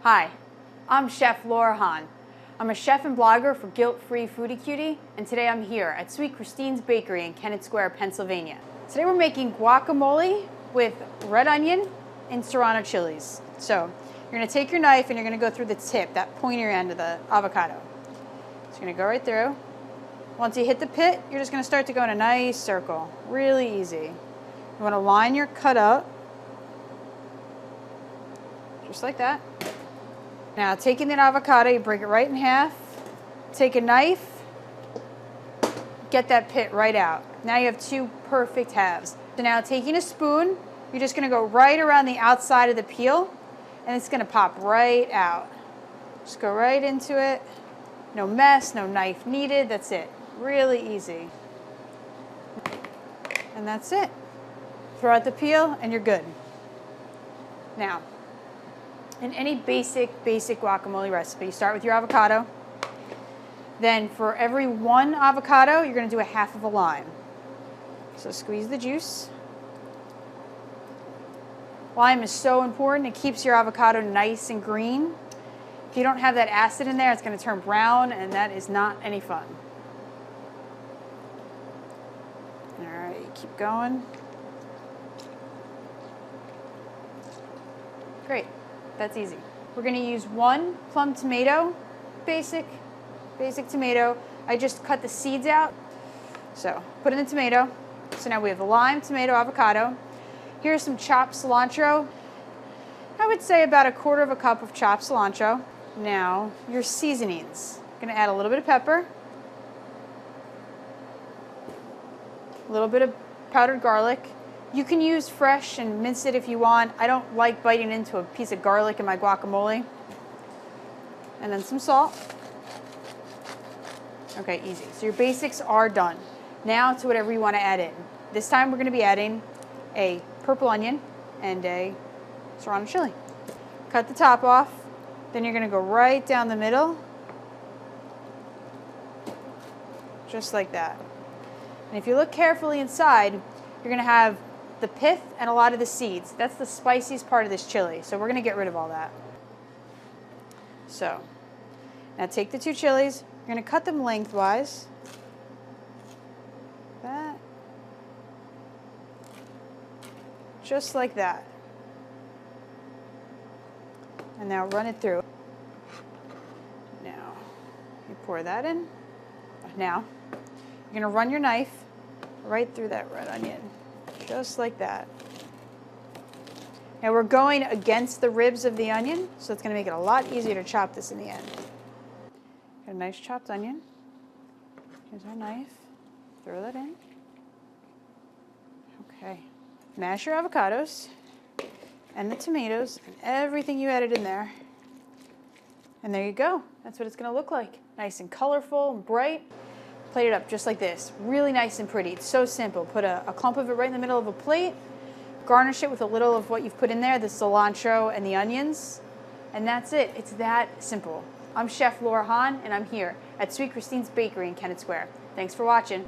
Hi, I'm Chef Laura Hahn. I'm a chef and blogger for Guilt-Free Foodie Cutie, and today I'm here at Sweet Christine's Bakery in Kennett Square, Pennsylvania. Today we're making guacamole with red onion and Serrano chilies. So you're going to take your knife and you're going to go through the tip, that pointier end of the avocado. So you're going to go right through. Once you hit the pit, you're just going to start to go in a nice circle. Really easy. You want to line your cut out, just like that. Now, taking that avocado, you break it right in half, take a knife, get that pit right out. Now you have two perfect halves. So now taking a spoon, you're just going to go right around the outside of the peel, and it's going to pop right out. Just go right into it. No mess, no knife needed, that's it. Really easy. And that's it. Throw out the peel, and you're good. Now, in any basic guacamole recipe, you start with your avocado. Then for every one avocado, you're going to do a half of a lime. So squeeze the juice. Lime is so important. It keeps your avocado nice and green. If you don't have that acid in there, it's going to turn brown, and that is not any fun. All right, keep going. Great. That's easy. We're going to use one plum tomato, basic tomato. I just cut the seeds out. So put in the tomato. So now we have the lime, tomato, avocado. Here's some chopped cilantro. I would say about 1/4 cup of chopped cilantro. Now your seasonings. I'm going to add a little bit of pepper, a little bit of powdered garlic. You can use fresh and mince it if you want. I don't like biting into a piece of garlic in my guacamole. And then some salt. Okay, easy. So your basics are done. Now to whatever you want to add in. This time we're going to be adding a purple onion and a Serrano chili. Cut the top off. Then you're going to go right down the middle. Just like that. And if you look carefully inside, you're going to have the pith and a lot of the seeds. That's the spiciest part of this chili. So we're going to get rid of all that. So now take the two chilies. You're going to cut them lengthwise. That. Just like that. And now run it through. Now you pour that in. Now you're going to run your knife right through that red onion. Just like that. Now we're going against the ribs of the onion, so it's going to make it a lot easier to chop this in the end. Got a nice chopped onion. Here's our knife. Throw that in. Okay. Mash your avocados and the tomatoes and everything you added in there. And there you go. That's what it's going to look like. Nice and colorful and bright. Plate it up just like this. Really nice and pretty. It's so simple. Put a clump of it right in the middle of a plate. Garnish it with a little of what you've put in there, the cilantro and the onions. And that's it. It's that simple. I'm Chef Laura Hahn, and I'm here at Sweet Christine's Bakery in Kennett Square. Thanks for watching.